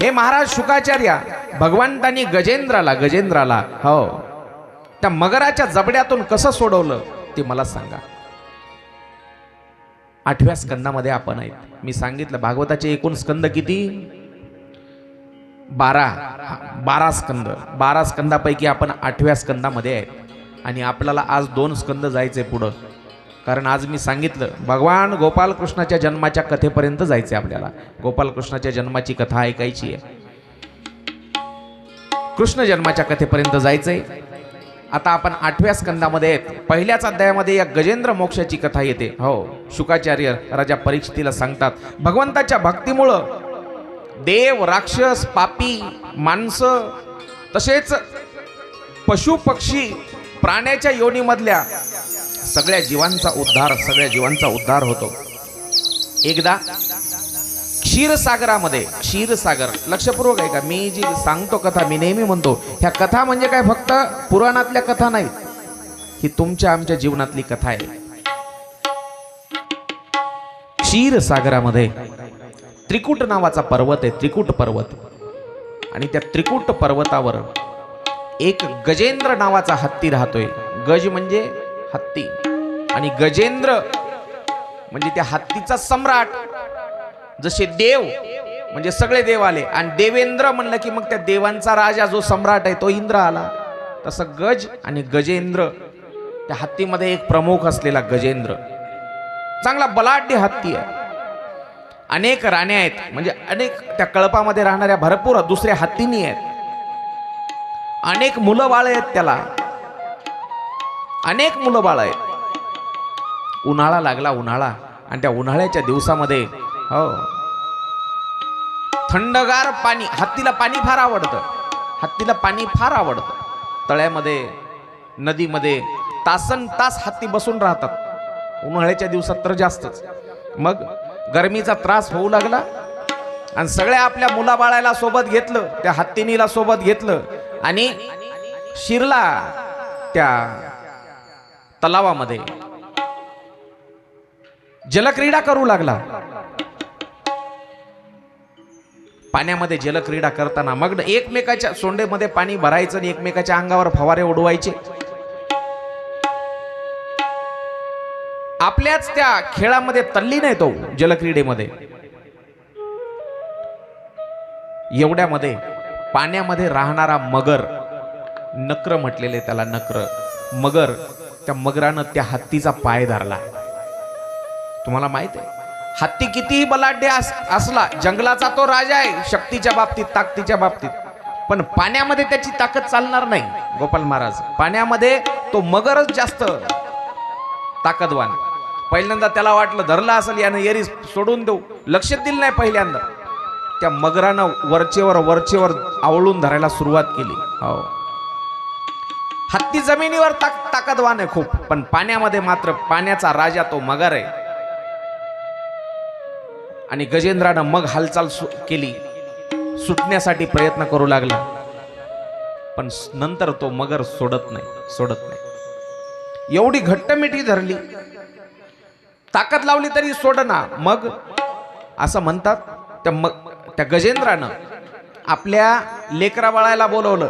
हे महाराज शुकाचार्य, भगवंतांनी गजेंद्राला हो त्या मगराच्या जबड्यातून कसं सोडवलं ते मला सांगा. 8व्या स्कंदामध्ये आपण आहेत. मी सांगितलं भागवताचे एकूण स्कंद किती? 12 स्कंद. 12 स्कंदापैकी आपण 8व्या स्कंदामध्ये आहेत आणि आपल्याला आज 2 स्कंद जायचे पुढं. कारण आज मी सांगितलं भगवान गोपालकृष्णाच्या जन्माच्या कथेपर्यंत जायचे आपल्याला. गोपालकृष्णाच्या जन्माची कथा ऐकायची आहे. कृष्ण जन्माच्या कथेपर्यंत जायचंय. आता आपण 8व्या स्कंदामध्ये आहेत. पहिल्याच अध्यायामध्ये या गजेंद्र मोक्षाची कथा येते. हो, शुकाचार्य राजा परीक्षितीला सांगतात भगवंताच्या भक्तीमुळं देव, राक्षस, पापी, माणसं तसेच पशु पक्षी प्राण्याच्या योनीमधल्या सगळ्या जीवांचा उद्धार होतो. एकदा क्षीरसागरामध्ये, क्षीरसागर लक्षपूर्वक आहे का, मी जी सांगतो कथा, मी नेहमी म्हणतो ह्या कथा म्हणजे काय फक्त पुराणातल्या कथा नाहीत, ही तुमच्या आमच्या जीवनातली कथा आहे. क्षीरसागरामध्ये त्रिकुट नावाचा पर्वत आहे, त्रिकुट पर्वत. आणि त्या त्रिकुट पर्वतावर एक गजेंद्र नावाचा हत्ती राहतोय. गज म्हणजे हत्ती आणि गजेंद्र म्हणजे त्या हत्तीचा सम्राट. जसे देव म्हणजे सगळे देव आले आणि देवेंद्र म्हणलं की मग त्या देवांचा राजा जो सम्राट आहे तो इंद्र आला. तसं गज आणि गजेंद्र, त्या हत्तीमध्ये एक प्रमुख असलेला गजेंद्र चांगला बलाढ्य हत्ती आहे. अनेक राण्या आहेत, म्हणजे अनेक त्या कळपामध्ये राहणाऱ्या भरपूर दुसऱ्या हत्तीनी आहेत. अनेक मुलं बाळ आहेत त्याला, अनेक मुलं बाळ आहेत. उन्हाळा लागला, उन्हाळा, आणि त्या उन्हाळ्याच्या दिवसामध्ये हो थंडगार पाणी, हत्तीला पाणी फार आवडतं, हत्तीला पाणी फार आवडतं. तळ्यामध्ये, नदीमध्ये तासन तास हत्ती बसून राहतात. उन्हाळ्याच्या दिवसात तर जास्तच. मग गरमीचा त्रास होऊ लागला आणि सगळ्या आपल्या मुलाबाळाला सोबत घेतलं, त्या हत्तीनीला सोबत घेतलं आणि शिरला त्या तलावामध्ये, जलक्रीडा करू लागला. पाण्यामध्ये जलक्रीडा करताना मग एकमेकाच्या सोंडेमध्ये पाणी भरायचं आणि एकमेकाच्या अंगावर फवारे उडवायचे. आपल्याच त्या खेळामध्ये तल्लीन आहे तो, जलक्रीडेमध्ये. एवढ्यामध्ये पाण्यामध्ये राहणारा मगर, नक्र म्हटलेले त्याला, नक्र मगर, त्या मगरानं त्या हत्तीचा पाय धरला. तुम्हाला माहित आहे हत्ती कितीही बलाढ्य असला, जंगलाचा तो राजा आहे शक्तीच्या बाबतीत, ताकदीच्या बाबतीत, पण पाण्यामध्ये त्याची ताकद चालणार नाही. गोपाल महाराज, पाण्यामध्ये तो मगरच जास्त ताकदवान. पहिल्यांदा त्याला वाटलं धरला असेल यानं एरी सोडून देऊ, लक्ष दिलं नाही. पहिल्यांदा त्या मगरानं वरचेवर आवळून धरायला सुरुवात केली. हो, हत्ती जमिनीवर ताकदवान आहे खूप, पण पाण्यामध्ये मात्र पाण्याचा राजा तो मगर आहे. आणि गजेंद्रानं मग हालचाल केली, सुटण्यासाठी प्रयत्न करू लागला, पण नंतर तो मगर सोडत नाही. एवढी घट्ट मिठी धरली, ताकद लावली तरी सोडना. मग असं म्हणतात त्या गजेंद्रानं आपल्या लेकरा बाळाला बोलवलं,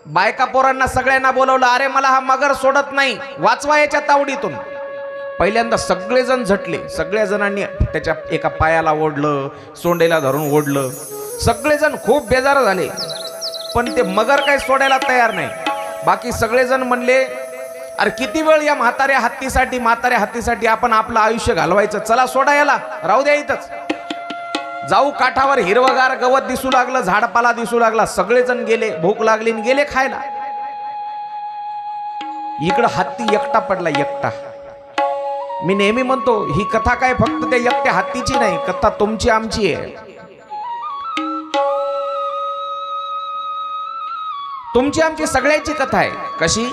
बायका पोरांना सगळ्यांना बोलवलं, अरे मला हा मगर सोडत नाही, वाचवा याच्या तावडीतून. पहिल्यांदा सगळेजण झटले, सगळ्या जणांनी त्याच्या एका पायाला ओढलं, सोंडेला धरून ओढलं, सगळेजण खूप बेजार झाले, पण ते मगर काय सोडायला तयार नाही. बाकी सगळेजण म्हणले, अरे किती वेळ या म्हाताऱ्या हत्तीसाठी आपण आपलं आयुष्य घालवायचं, चला सोडा याला, राहू द्या इथंच. जाऊ काठावर, हिरवगार गवत दिसू लागलं, झाडपाला दिसू लागला, सगळेजण गेले, भूक लागली आणि गेले खायला. इकडं हत्ती एकटा पडला, एकटा. मी नेहमी म्हणतो ही कथा काय फक्त त्या एकट्या हत्तीची नाही, कथा तुमची आमची आहे. तुमची आमची सगळ्याची कथा आहे. कशी?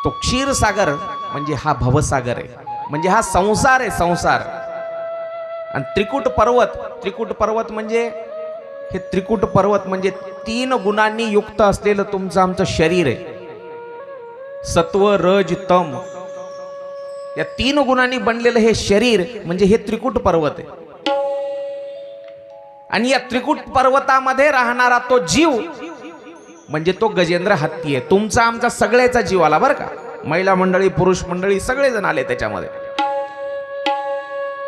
तो क्षीरसागर म्हणजे हा भवसागर आहे, म्हणजे हा संसार आहे, संसार. आणि त्रिकुट पर्वत म्हणजे हे त्रिकुट पर्वत म्हणजे 3 गुणांनी युक्त असलेलं तुमचं आमचं शरीर आहे. सत्व, रज, तम या 3 गुणांनी बनलेलं हे शरीर म्हणजे हे त्रिकुट पर्वत आहे. आणि या त्रिकुट पर्वतामध्ये राहणारा तो जीव म्हणजे तो गजेंद्र हत्ती आहे. तुमचा आमचा सगळ्याचा जीव आला बरं का. महिला मंडळी, पुरुष मंडळी सगळेजण आले त्याच्यामध्ये.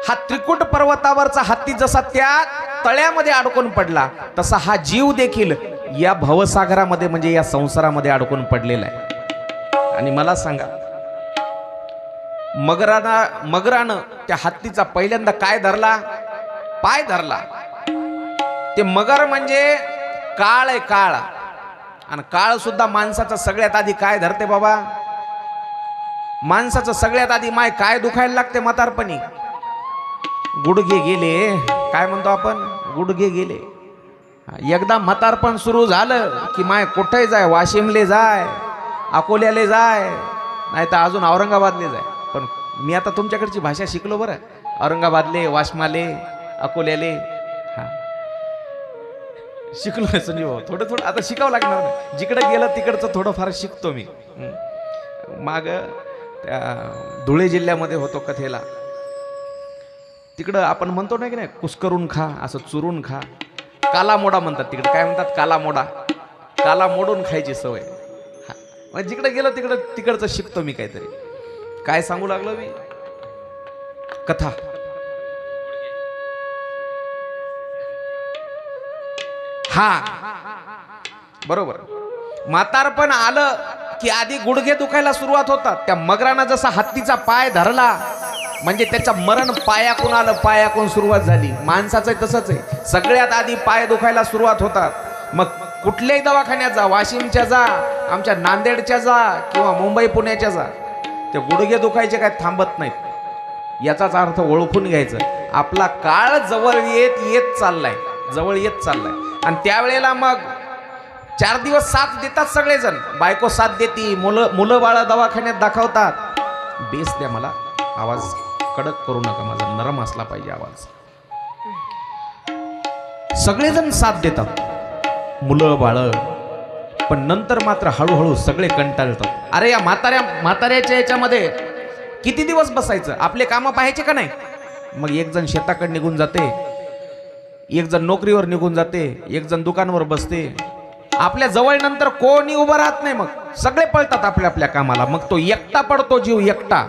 हा त्रिकुट पर्वतावरचा हत्ती जसा त्या तळ्यामध्ये अडकून पडला तसा हा जीव देखील या भवसागरामध्ये म्हणजे या संसारामध्ये अडकून पडलेला आहे. आणि मला सांगा, मगरानं त्या हत्तीचा पहिल्यांदा काय धरला? पाय धरला. ते मगर म्हणजे काळ आहे, काळ. आणि काळ सुद्धा माणसाचं सगळ्यात आधी काय धरते बाबा? माणसाचं सगळ्यात आधी माय काय दुखायला लागते म्हातारपणी? गुडघे गेले, काय म्हणतो आपण, गुडघे गेले. एकदा म्हातारपण सुरू झालं की माय कुठे जाय, वाशिमले जाय, अकोल्याले जाय, नाही तर अजून औरंगाबादले जाय. पण मी आता तुमच्याकडची भाषा शिकलो बरं. औरंगाबादले, वाशिमाले, अकोल्याले शिकलो. संजीव भाऊ थोडं थोडं आता शिकावं लागणार नाही. जिकडे गेलं तिकडचं थोडंफार शिकतो मी. माग त्या धुळे जिल्ह्यामध्ये होतो कथेला. तिकडं आपण म्हणतो नाही की नाही, कुस्करून खा, असं चुरून खा. काला मोडा म्हणतात तिकडे. काय म्हणतात? काला मोडा. काला मोडून खायची सवय. मग जिकडे गेलो तिकडचं शिकतो मी काहीतरी. काय सांगू लागलो मी? कथा. हा बरोबर. म्हातारपण आलं की आधी गुडघे दुखायला सुरुवात होतात. त्या मगरानं जसा हत्तीचा पाय धरला म्हणजे त्याच्या मरण पायाकून आलं, पायाकून सुरुवात झाली. माणसाचं तसंच आहे. सगळ्यात आधी पाय दुखायला सुरुवात होतात. मग कुठल्याही दवाखान्यात जा, वाशिमच्या जा, आमच्या नांदेडच्या जा किंवा मुंबई पुण्याच्या जा, ते गुडघे दुखायचे काय थांबत नाहीत. याचाच अर्थ ओळखून घ्यायचं, आपला काळ जवळ येत चाललाय, जवळ येत चाललाय. आणि त्यावेळेला मग 4 दिवस साथ देतात सगळेजण. बायको साथ देती, मुलं बाळा दवाखान्यात दाखवतात. बेस द्या मला, आवाज कडक करू नका, माझा नरम असला पाहिजे आवाज. सगळेजण साथ देतात, मुलं बाळ. पण नंतर मात्र हळूहळू सगळे कंटाळतात. अरे या म्हाताऱ्याच्या याच्यामध्ये किती दिवस बसायचं? आपले कामं पाहायचे का नाही? मग एक जण शेताकडे निघून जाते, एक जण नोकरीवर निघून जाते, एक जण दुकानावर बसते. आपल्या जवळ नंतर कोणी उभं राहत नाही. मग सगळे पळतात आपल्या आपल्या कामाला. मग तो एकटा पडतो, जीव एकटा.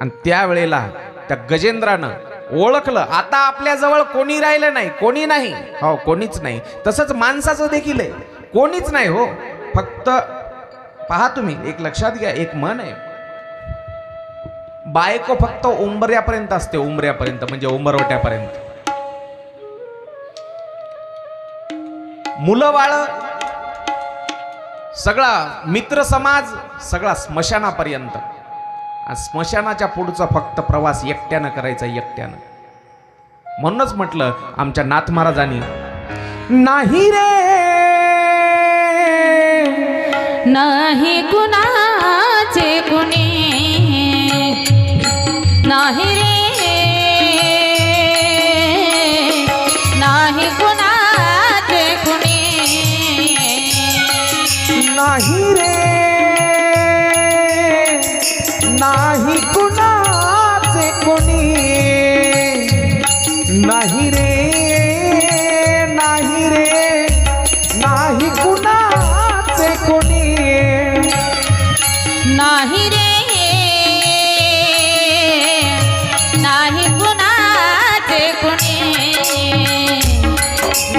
आणि त्यावेळेला त्या गजेंद्रानं ओळखलं, आता आपल्या जवळ कोणी राहिलं नाही, कोणी नाही. हो, कोणीच नाही. तसंच माणसाचं देखील आहे, कोणीच नाही. हो, फक्त पहा तुम्ही, एक लक्षात घ्या, एक म्हण आहे, बायको फक्त उंबऱ्यापर्यंत असते, उंबऱ्यापर्यंत म्हणजे उंबरवट्यापर्यंत. मुलं बाळ, सगळा मित्र समाज, सगळा स्मशानापर्यंत. स्मशानाच्या पुढचा फक्त प्रवास एकट्यानं करायचा, एकट्यानं. म्हणूनच म्हटलं आमच्या नाथ महाराजांनी, नाही रे नाही कुणाचे कुणी, नाही रे नाही कुणाचे कुणी, नाही रे नाही कुणाचे कोणी, नाही रे नाही रे नाही कुणाचे कोणी, नाही रे नाही कुणाचे कुणी,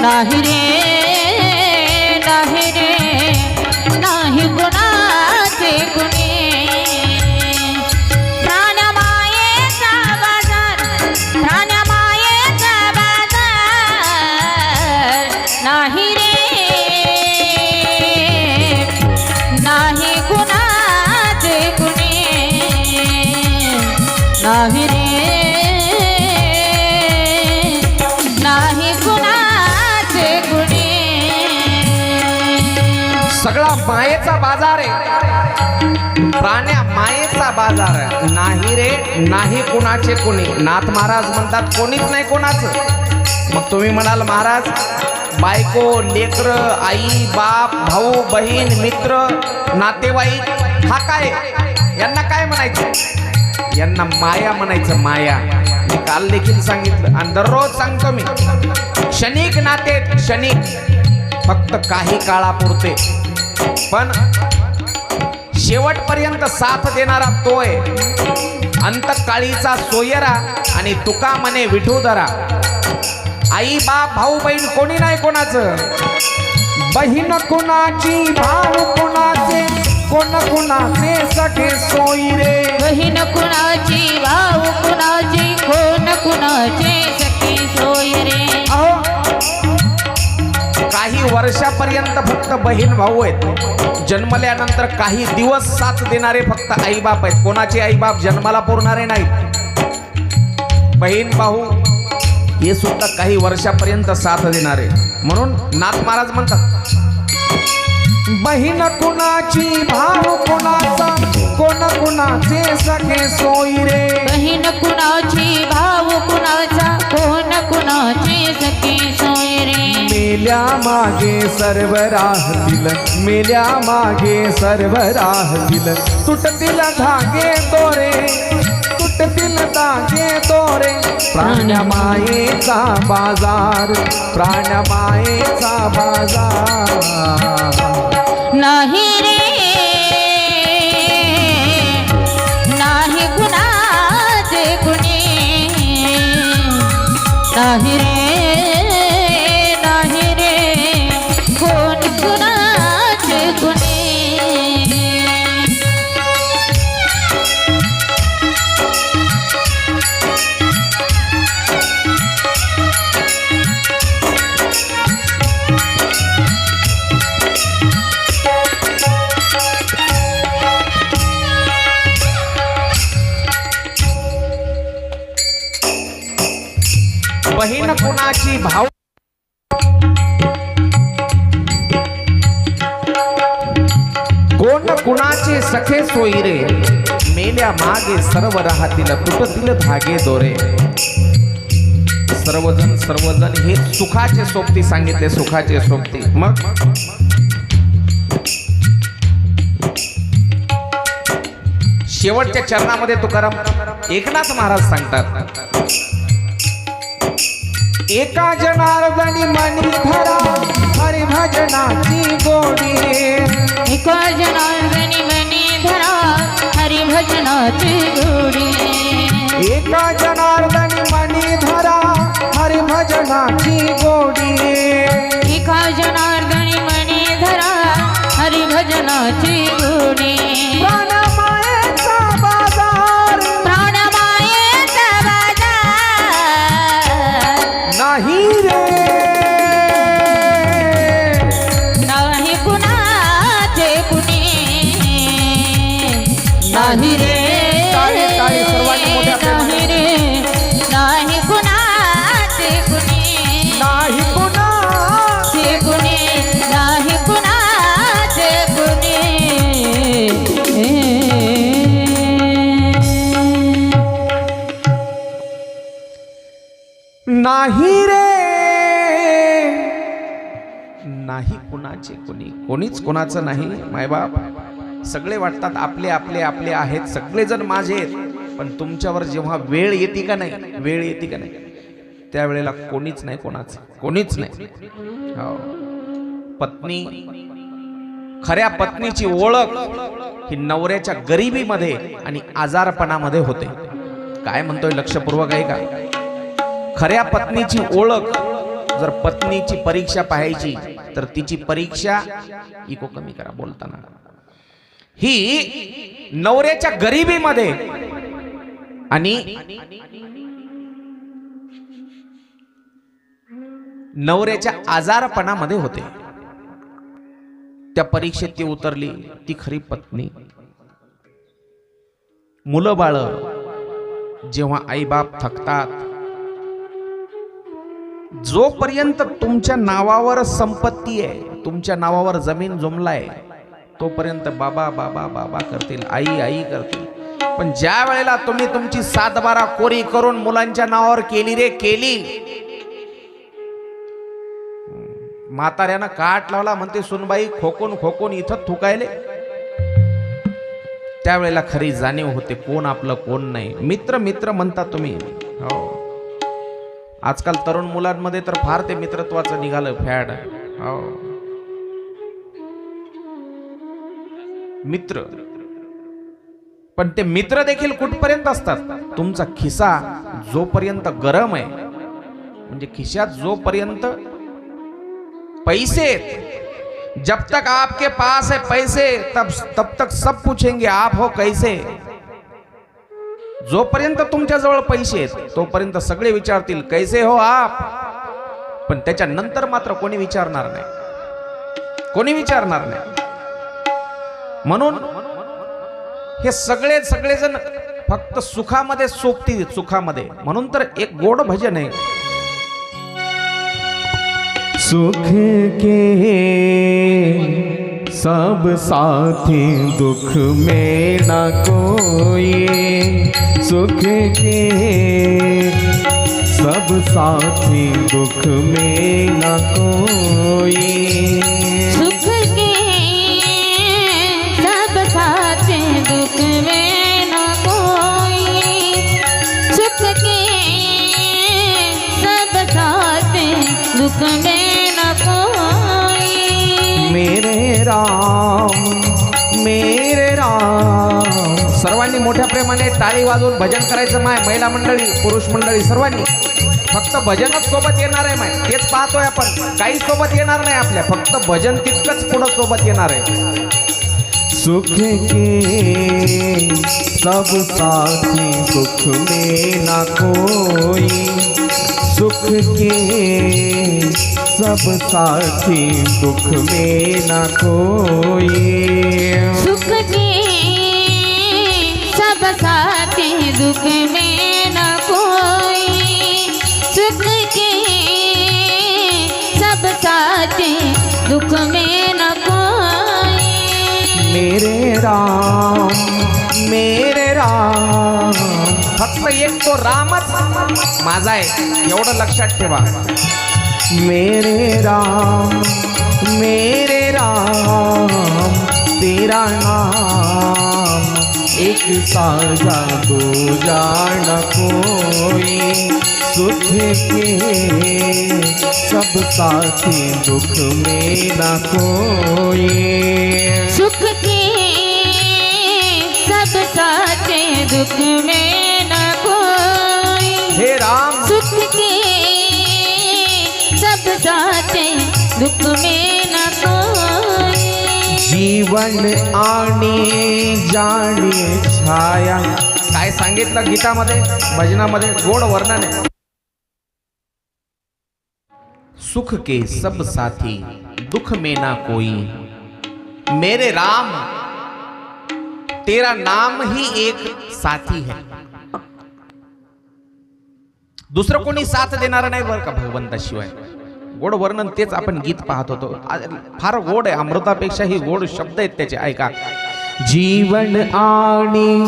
नाही रे नाही रे नाही कुणाचे कुणी. नाही रे नाही कुणाचे कुणी, नाही रे नाही कुणाचे कुणी. सगळा मायेचा बाजार आहे, प्राण्या मायेचा बाजार आहे. नाही रे नाही कुणाचे कोणी. नाथ महाराज म्हणतात कोणीच नाही कोणाचं. मग तुम्ही म्हणाल महाराज, बायको, लेकर, आई, बाप, भाऊ, बहीण, मित्र, नातेवाईक, हा काय, यांना काय म्हणायचं? यांना माया म्हणायचं, माया. मी काल देखील सांगितलं आणि दररोज सांगतो मी, क्षणिक नाते, क्षणिक, फक्त काही काळापुरते, पण शेवटपर्यंत साथ देणारा तो आहे अंतकाळीचा सोयरा. आणि तुका म्हणे विठूधरा. आई बाप भाऊ बहीण कोणी नाही कोणाचं, बहीण कुणाची भाऊ कुणाचे, कोण कुणाचे सखे सोयरे. बहीण कुणाची भाऊ कुणाची, कोण कुणाचे सखे सोयरे. काही वर्षापर्यंत फक्त बहीण भाऊ आहेत, जन्मल्यानंतर काही दिवस साथ देणारे फक्त आई बाप आहेत. कोणाचे आई बाप जन्माला पुरणारे नाहीत. बहीण भाऊ हे सुद्धा काही वर्षापर्यंत साथ देणारे. म्हणून नाथ महाराज म्हणतात, बहीण कुणाची भाऊ कुणाचा, कोण कुणाचे सखे सोयरे. बहीण कुणाची भाऊ कुणाचा, कोण कुणाचे सखे सोयरे. मेल्या मागे सर्व राहतील, मेल्या मागे सर्व राहतील, तुटतील धागे दोरे, तुटतील धागे दोरे. प्राणमायेचा बाजार, प्राणमायेचा बाजार. नाही रे नाही कुणाचे कुणी, नाही रे नाही रे कोण कुणाचे कुणी. बहीण कुणाची भाऊ, कोण कुणाचे सखे सोयरे. मेल्या मागे सर्व राहतील, तुटतील धागे दोरे. सर्वजण हे सुखाचे सोबती सांगितले, सुखाचे सोबती. मग शेवटच्या चरणामध्ये तुकाराम एकनाथ महाराज सांगतात, एका जनार्दनी मनी धरा, हरी भजनाची गोडी. एका जनार्दनी मनी धरा, हरी भजनाची गोडी. एका जनार्दनी मनी धरा, हरी भजनाची गोडी. एका जनार्दनी मनी धरा, हरी भजनाची गोडी. प्राणमायेचा बाजार, प्राणमायेचा बाजार. नाही रे नाही कुणाचे कुणी, नाही रे टाळी सर्वांनी मोठ्या प्रेमाने. नाही रे नाही कुणाचे कुणी, नाही कुणाचे कुणी, नाही कुणाचे कुणी. नाही रे नाही कुणाचे कोणी, कोणीच कोणाचं नाही. मायबाप सगळे वाटतात आपले आपले आपले आहेत, सगळेजण माझे आहेत. पण तुमच्यावर जेव्हा वेळ येते का नाही, वेळ येते का नाही, त्यावेळेला कोणीच नाही कोणाचं, कोणीच नाही. हो. पत्नी, खऱ्या पत्नीची ओळख ही नवऱ्याच्या गरिबीमध्ये आणि आजारपणामध्ये होते. काय म्हणतोय लक्षपूर्वक आहे का? खऱ्या पत्नीची ओळख, जर पत्नीची परीक्षा पाहायची तर तिची परीक्षा इको कमी करा बोलताना, ही नवऱ्याच्या गरिबीमध्ये आणि नवऱ्याच्या आजारपणामध्ये होते. त्या परीक्षेत ती उतरली, ती खरी पत्नी. मुलं बाळ जेव्हा आईबाप थकतात, जोपर्यंत तुमच्या नावावर संपत्ती आहे, तुमच्या नावावर जमीन जुमलाय, तोपर्यंत बाबा बाबा बाबा करतील, आई आई करतील. पण ज्या वेळेला तुम्ही तुमची 7-12 कोरी करून मुलांच्या नावावर केली रे केली, म्हाताऱ्यानं काट लावला म्हणते सुनबाई, खोकून खोकून इथं थुकायले. त्यावेळेला खरी जाणीव होते कोण आपलं कोण नाही. मित्र मित्र म्हणता तुम्ही, हो, आजकाल तरुण मुलांमध्ये तर फार ते मित्रत्वाचं निघालं फॅड. हो, मित्र, पण ते मित्र देखील कुठपर्यंत असतात? तुमचा खिसा जोपर्यंत गरम आहे, म्हणजे खिशात जोपर्यंत पैसे आहेत, जब तक आपके पास है पैसे तब तक सब पूछेंगे आप हो कैसे. जोपर्यंत तुमच्या जवळ पैसे आहेत तोपर्यंत सगळे विचारतील कैसे हो आप. पण त्याच्या नंतर मात्र कोणी विचारणार नाही, कोणी विचारणार नाही. म्हणून हे सगळेजण फक्त सुखामध्ये सोबतील, सुखामध्ये. म्हणून तर एक गोड भजन आहे, सुख के सब साथी दुख में न कोई. सुख के सब साथी दुख में न कोई. सुख के सब साथी दुख में न कोई. सुख के सब साथी दुख में न कोई. मेरे राम. सर्वांनी मोठ्या प्रेमाने टाळी वाजवून भजन करायचं माय. महिला मंडळी, पुरुष मंडळी, सर्वांनी फक्त भजनच सोबत येणार आहे माय. तेच पाहतोय आपण, काही सोबत येणार नाही आपल्या, फक्त भजन तितकंच पुढं सोबत येणार आहे. सुख के सब साथी दुख में न कोई. सुख के सब साथी दुख में न कोई. सुख के सब साथी दुख में न कोई. सुख के सब साथी दुख में न कोई. मेरे राम. फक्त एक तो रामच माझा आहे, एवढं लक्षात ठेवा. मेरे राम तेरा नाम एक साझा दो जान कोई. सुख के सब साथी दुख में न कोई. सुख के सब साथी दुख में न कोई. हे राम, सुख के सब साथी दुख में न कोई. जीवन आणे जाणे छाया. काय सांगितलं गीतामध्ये, भजनामध्ये गोड वर्णन आहे. सुख के सब साथी दुख में ना कोई. मेरे राम, तेरा नाम ही एक साथी है. दुसरं कोणी साथ देणार नाही बरं का भगवंताशिवाय. गोड वर्णन तेच आपण गीत पाहत होतो. फार गोड आहे, अमृतापेक्षाही गोड शब्द आहेत त्याचे. ऐका, जीवन आणे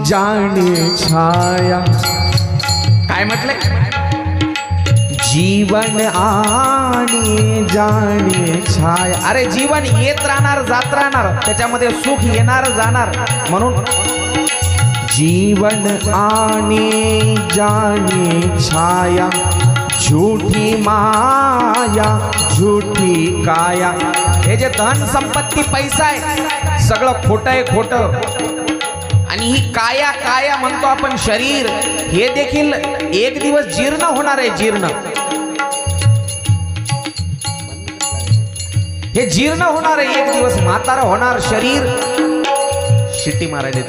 जाणे छाया. काय म्हटलंय? जीवन आणे जाणे छाया. अरे जीवन येत राहणार, जात राहणार, त्याच्यामध्ये सुख येणार जाणार. म्हणून जीवन आणे जाणे छाया. झूठी माया झूठी काया. हे जे धन संपत्ती पैसा आहे सगळं खोटं आहे, खोटं. आणि ही काया, काया म्हणतो आपण शरीर, हे देखील एक दिवस जीर्ण होणार आहे. जीर्ण, हे जीर्ण होणार आहे एक दिवस. म्हातारं होणार शरीर. शिट्टी मारायला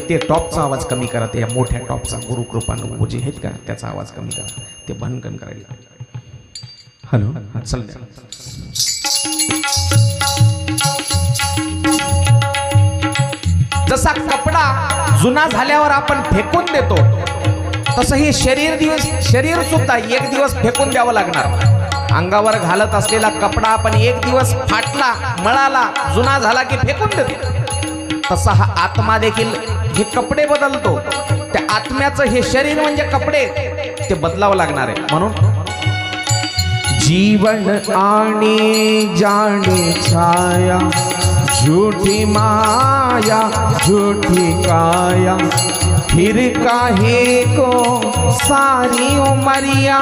ते टॉपचा आवाज कमी करा. ते मोठ्या टॉपचा गुरुकृपानु जे आहेत का त्याचा आवाज कमी करा. ते भनकन करायला. हॅलो, चल. जसा कपडा जुना झाल्यावर आपण फेकून देतो, तसं हे शरीर सुद्धा एक दिवस फेकून द्यावं लागणार. अंगावर घालत असलेला कपडा आपण एक दिवस फाटला, मळाला, जुना झाला की फेकून देतो. तसा हा आत्मा देखील हे कपडे बदलतो. त्या आत्म्याचं हे शरीर म्हणजे कपडे, ते बदलावं लागणार आहे. म्हणून जीवन आणे जाणे छाया. झूठी माया झूठी काया. फिर काहे को सारी उमरिया,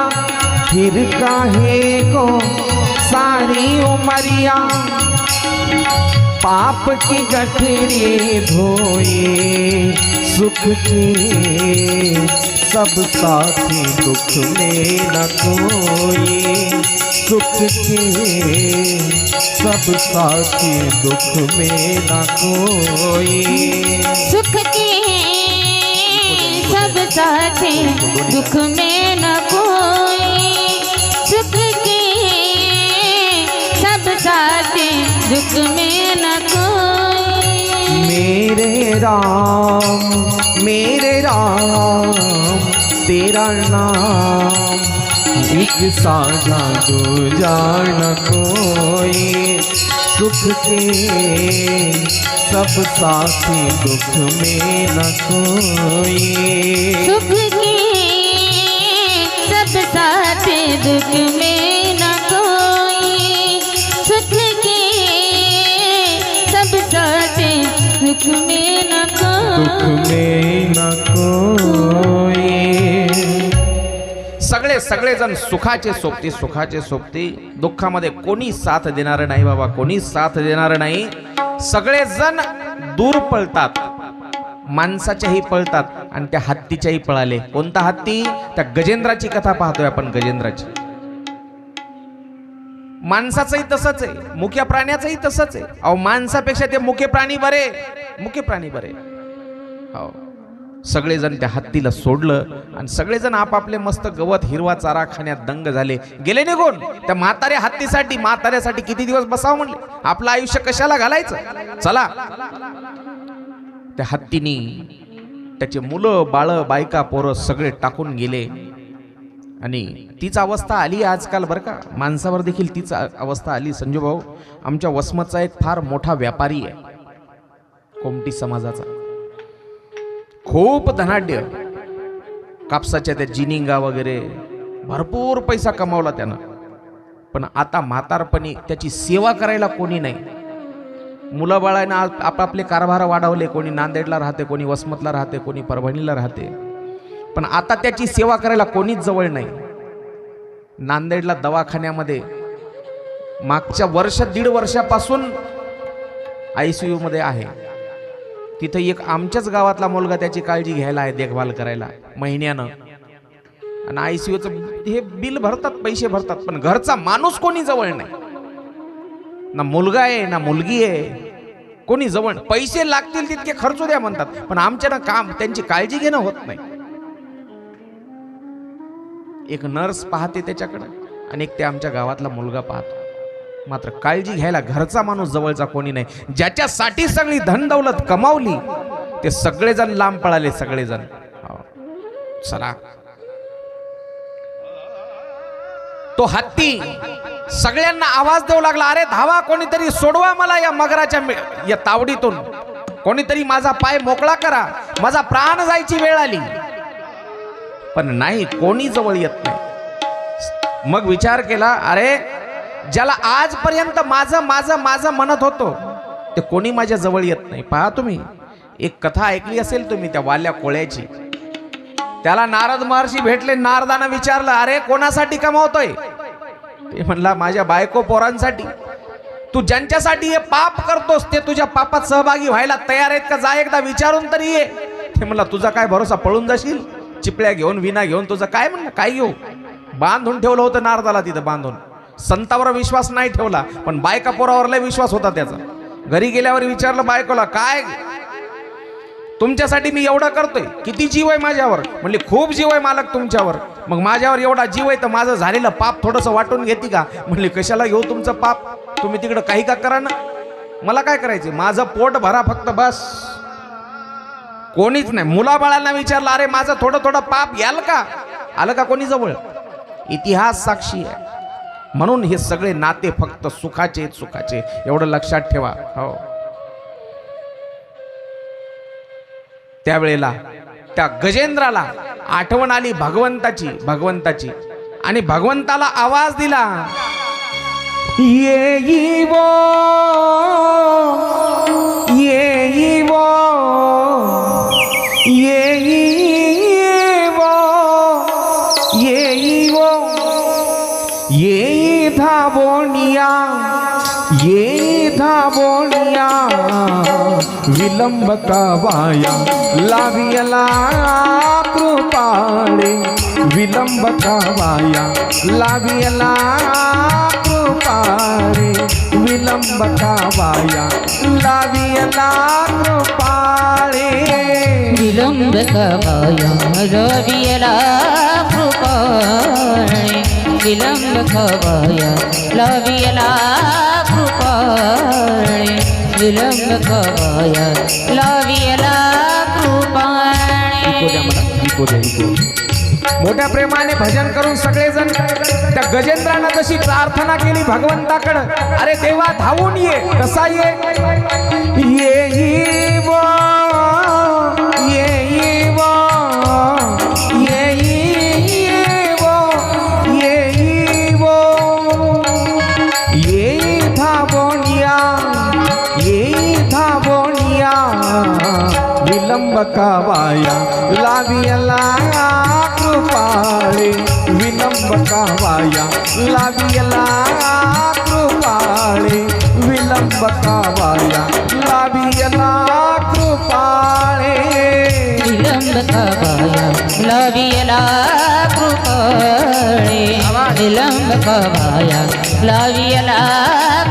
फिर काहे को सारी उमरिया, पाप की गठरी धोए सुख के सब साथी, दुख में न कोई सुख के सब साथी, दुख में न कोई। सुख के सब साथी, दुख में न कोई, सुख के सब साथी, दुख में न कोई। मेरे राम तेरा नाम, एक साझा दूजा न कोई, सुख के सब साथी, दुख में न कोई। सुख के सब साथी, दुख में न कोई, सुख के सब साथी, दुख में न कोई, दुख में न कोई। सगळेजण सुखाचे सोबती, दुःखामध्ये कोणी साथ देणार नाही बाबा, कोणी साथ देणार नाही. सगळेजण दूर पळतात, माणसाच्याही पळतात आणि त्या हत्तीच्याही पळाले. कोणता हत्ती? त्या गजेंद्राची कथा पाहतोय आपण, गजेंद्राची. माणसाचंही तसंच आहे, मुख्य प्राण्याचंही तसंच आहे. अहो माणसापेक्षा ते मुख्य प्राणी बरे, हो. सगळेजण त्या हत्तीला सोडलं आणि सगळेजण आपापले मस्त गवत हिरवा चारा खाण्यात दंग झाले, गेले निघून. त्या म्हाताऱ्यासाठी किती दिवस बसावं म्हणले, आपलं आयुष्य कशाला घालायचं, चला. त्या हत्तीनी त्याचे मुलं बाळ बायका पोरं सगळे टाकून गेले. आणि तीच अवस्था आली आजकाल बरं का, माणसावर देखील तीच अवस्था आली. संजू भाऊ, आमच्या वसमतचा एक फार मोठा व्यापारी आहे, कोमटी समाजाचा, खूप धनाढ्य, कापसाच्या त्या जिनिंगा वगैरे भरपूर पैसा कमावला त्यानं. पण आता म्हातारपणी त्याची सेवा करायला कोणी नाही. मुलं बाळांना आपापले कारभार वाढवले, कोणी नांदेडला राहते, कोणी वसमतला राहते, कोणी परभणीला राहते. पण आता त्याची सेवा करायला कोणीच जवळ नाही. नांदेडला दवाखान्यामध्ये मागच्या दीड वर्षापासून ICU मध्ये आहे. तिथं एक आमच्याच गावातला मुलगा त्याची काळजी घ्यायला आहे, देखभाल करायला महिन्यानं. आणि ICUचं हे बिल भरतात, पैसे भरतात, पण घरचा माणूस कोणी जवळ नाही. ना मुलगा आहे ना मुलगी आहे, कोणी जवळ. पैसे लागतील तितके खर्च द्या म्हणतात, पण आमच्यानं काम त्यांची काळजी घेणं होत नाही. एक नर्स पाहते त्याच्याकडे आणि एक ते आमच्या गावातला मुलगा पाहतो, मात्र काळजी घ्यायला घरचा माणूस जवळचा कोणी नाही. ज्याच्यासाठी सगळी धन दौलत कमावली ते सगळेजण लांब पळाले, सगळेजण. चला, तो हत्ती सगळ्यांना आवाज देऊ लागला, अरे धावा, कोणीतरी सोडवा मला या मगराच्या या तावडीतून, कोणीतरी माझा पाय मोकळा करा, माझा प्राण जायची वेळ आली. पण नाही, कोणी जवळ येत नाही. मग विचार केला, अरे ज्याला आजपर्यंत माझं माझं माझं म्हणत होतो ते कोणी माझ्या जवळ येत नाही. पहा तुम्ही, एक कथा ऐकली असेल तुम्ही त्या वाल्या कोळ्याची. त्याला नारद महर्षी भेटले, नारदानं विचारलं, अरे कोणासाठी कमावतोय? ते म्हणला, माझ्या बायको पोरांसाठी. तू ज्यांच्यासाठी हे पाप करतोस ते तुझ्या पापात सहभागी व्हायला तयार आहेत का? जा एकदा विचारून तरी ये. ते म्हणला, तुझा काय भरोसा, पळून जाशील? चिपळ्या घेऊन, विना घेऊन, तुझं काय म्हणलं, काय घेऊ? बांधून ठेवलं होतं नारदाला तिथं, बांधून. संतावर विश्वास नाही ठेवला, पण बायका पोरावर लय विश्वास होता त्याचा. घरी गेल्यावर विचारलं बायकोला, काय तुमच्यासाठी मी एवढं करतोय, किती जीव आहे माझ्यावर? म्हणली, खूप जीव आहे मालक तुमच्यावर. मग माझ्यावर एवढा जीव आहे तर माझं झालेलं पाप थोडंसं वाटून घेते का? म्हणली, कशाला घेऊ तुमचं पाप, तुम्ही तिकडं काही का करा ना, मला काय करायचं, माझं पोट भरा फक्त, बस. कोणीच नाही. मुलाबाळांना विचारलं, अरे माझं थोडं थोडं पाप याल का? आलं का कोणी जवळ? इतिहास साक्षी आहे. म्हणून हे सगळे नाते फक्त सुखाचे एवढं लक्षात ठेवा. हो, त्यावेळेला त्या गजेंद्राला आठवण आली भगवंताची आणि भगवंताला आवाज दिला, ये वो विलंब का वाया लावियला कृपाळे विलंब का वाया लावियला कृपाळे विलंब का वाया लावियला कृपाळे विलंब कवाया रवियला कृपाळे विलंब कवाया लावियला कृपाळे विलंब कवाया लावियला कृपाळे. मोठ्या प्रेमाने भजन करून सगळेजण त्या गजेंद्रानं जशी प्रार्थना केली भगवंताकडं, अरे देवा धावून ये. कसा ये? येई वो येई वो येई वो येई वो येई धावोनिया येई धावोनिया विलंब का वाया लावियला कृपाळे विलंब का वाया लावियला कृपाळे विलंब का वाया लावियला कृपाळे विलंब कवाया लावियला कृपाळे विलंब कवाया लावियला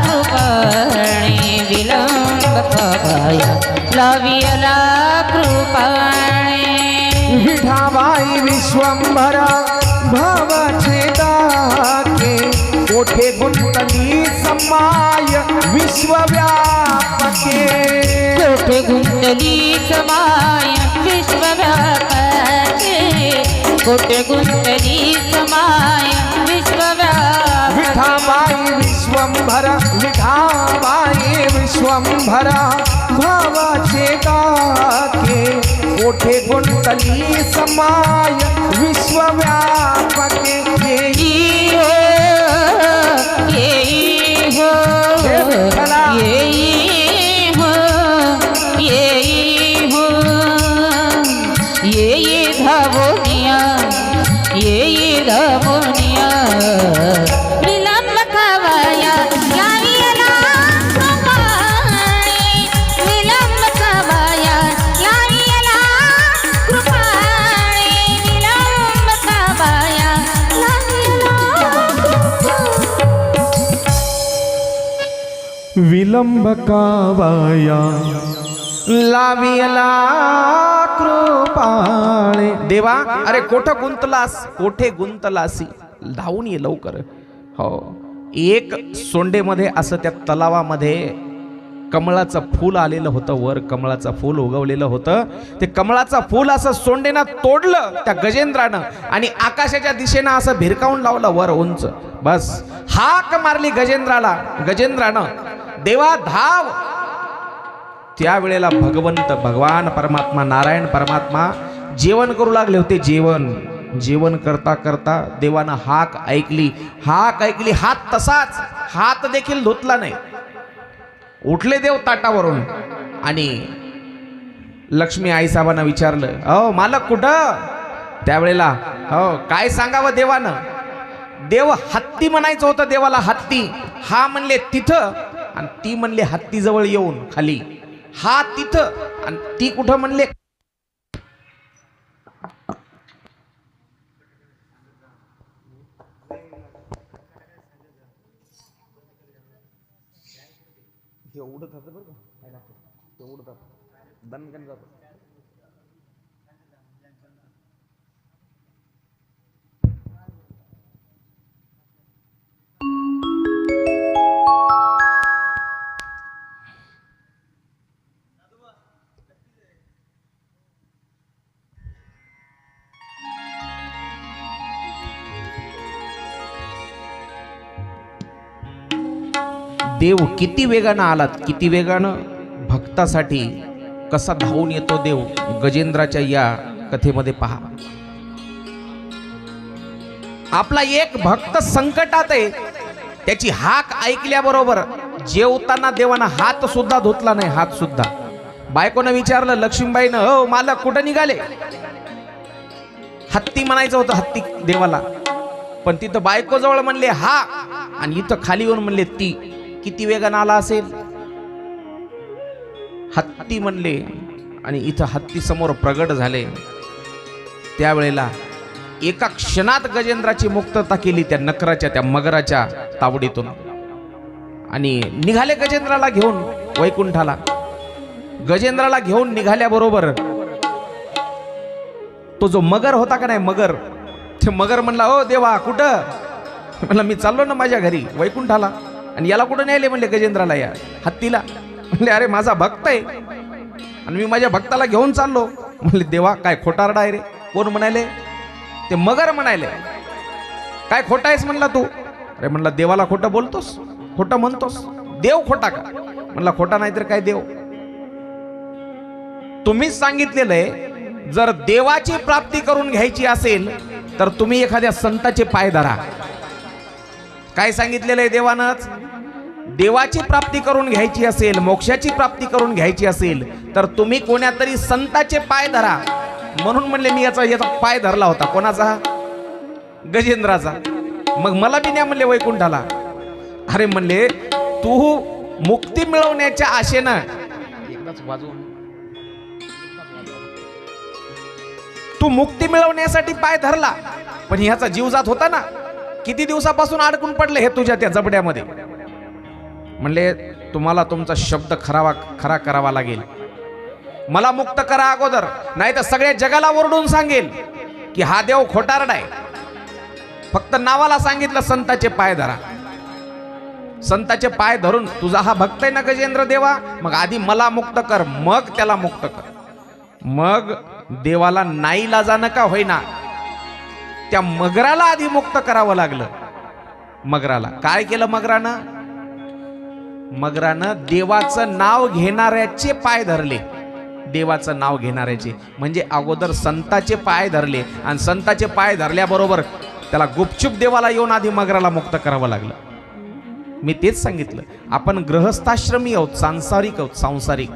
कृपाळे विलंब कवाया लावियला कृपाळे. विठाबाई विश्वंभरा भवछेदाके कोठे गुंतली समाय विश्वव्यापके कोठे गुंतली समाय विश्वव्यापके कोठे गुंतली समाय विश्वव्यापके. विठाबाई विश्वंभरा विठाबाई विश्वंभरा भवछेदाके कोठे गुंतली समाय विश्वव्यापके येई हो येई हो येई हो येई हो येई धावोनिया येई धावोनिया विलंब कवाया लावियला कृपाळे विलंब कवाया लावियला कृपाळे विलंब कवाया लावियला विलंब का वाया लावियला कृपाळे. देवा अरे कोठे गुंतलासी धावून ये लवकर. हो, एक सोंडेमध्ये असं त्या तलावामध्ये कमळाचं फूल आलेलं होतं. वर कमळाचं फूल उगवलेलं होतं. ते कमळाचं फूल असं सोंडेनं तोडलं त्या गजेंद्रानं आणि आकाशाच्या दिशेनं असं भिरकावून लावलं वर उंच. बस हाक मारली गजेंद्रानं, देवा धाव. त्यावेळेला भगवान परमात्मा नारायण परमात्मा जेवण करू लागले होते. जेवण करता करता देवानं हाक ऐकली. हात तसाच, हात देखील धुतला नाही. उठले देव ताटावरून आणि लक्ष्मी आईसाहेबांना विचारलं, अहो मालक कुठं? त्यावेळेला हो काय सांगावं देवानं. देव हत्ती म्हणायचं होतं देवाला, हत्ती. हा म्हणले तिथं आणि ती म्हणले हत्तीजवळ येऊन खाली. हा तिथं आणि ती कुठं म्हणले. हे उडत होतं बरं का, ते उडतात दणकन जात. देव किती वेगानं आलात, किती वेगानं भक्तासाठी कसा धावून येतो देव गजेंद्राच्या या कथेमध्ये पहा. आपला एक भक्त संकटात आहे, त्याची हाक ऐकल्याबरोबर जेवताना देवानं हात सुद्धा धुतला नाही, हात सुद्धा. बायकोनं विचारलं लक्ष्मीबाईनं, हो मालक कुठं निघाले? हत्ती म्हणायचं होतं हत्ती देवाला, पण तिथं बायको जवळ म्हणले हा आणि इथं खाली येऊन म्हणले ती. किती वेगानं आला असेल. हत्ती म्हणले आणि इथं हत्ती समोर प्रगट झाले. त्यावेळेला एका क्षणात गजेंद्राची मुक्तता केली त्या नकराच्या, त्या मगराच्या तावडीतून आणि निघाले गजेंद्राला घेऊन वैकुंठाला. गजेंद्राला घेऊन निघाल्याबरोबर तो जो मगर होता का नाही, मगर, ते मगर म्हणला, ओ देवा कुठं? म्हणलं मी चाललो ना माझ्या घरी वैकुंठाला. आणि याला कुठं न्यायले म्हणले गजेंद्राला, या हत्तीला. म्हणले अरे माझा भक्त आहे आणि मी माझ्या भक्ताला घेऊन चाललो. म्हणले देवा काय खोटारडा आहे रे. कोण म्हणाले? ते मगर म्हणाले. काय खोटा आहेस म्हणला तू? अरे म्हणला देवाला खोटं बोलतोस, खोटं म्हणतोस. देव खोटा का? म्हणला खोटा नाही तर काय देव? तुम्हीच सांगितलेलं आहे जर देवाची प्राप्ती करून घ्यायची असेल तर तुम्ही एखाद्या संताचे पाय धरा. काय सांगितलेलं आहे देवानंच? देवाची प्राप्ती करून घ्यायची असेल, मोक्षाची प्राप्ती करून घ्यायची असेल तर तुम्ही कोण्यातरी संताचे पाय धरा. म्हणून म्हणले मी याचा पाय धरला होता. कोणाचा? गजेंद्राचा. मग मला बी न्या म्हणले वैकुंठाला. अरे म्हणले तू मुक्ती मिळवण्याच्या आशेनं एकदाच वाजवून तू मुक्ती मिळवण्यासाठी पाय धरला, पण ह्याचा जीव जात होता ना. किती दिवसापासून अडकून पडले हे तुझ्या त्या जबड्यामध्ये. म्हणले तुम्हाला तुमचा शब्द खरा करावा लागेल. मला मुक्त करा अगोदर, नाही तर सगळ्या जगाला ओरडून सांगेल की हा देव खोटारडा आहे. फक्त नावाला सांगितलं संताचे पाय धरा. संताचे पाय धरून तुझा हा भक्त आहे ना गजेंद्र देवा, मग आधी मला मुक्त कर, मग त्याला मुक्त कर. मग देवाला नाईलाजानं का होईना त्या मगराला आधी मुक्त करावं लागलं. मगराला काय केलं? मगरानं देवाचं नाव घेणाऱ्याचे पाय धरले. देवाचं नाव घेणाऱ्याचे म्हणजे अगोदर संताचे पाय धरले आणि संताचे पाय धरल्याबरोबर त्याला गुपचूप देवाला येऊन आधी मगराला मुक्त करावं लागलं. मी तेच सांगितलं, आपण गृहस्थाश्रमी आहोत, सांसारिक आहोत, सांसारिक.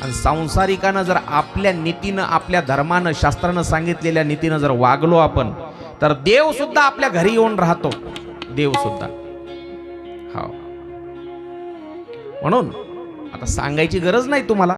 आणि सांसारिकानं जर आपल्या नीतीनं, आपल्या धर्मानं, शास्त्रानं सांगितलेल्या नीतीनं जर वागलो आपण तर देव सुद्धा आपल्या घरी येऊन राहतो. देव सुद्धा. हा, म्हणून आता सांगायची गरज नाही तुम्हाला.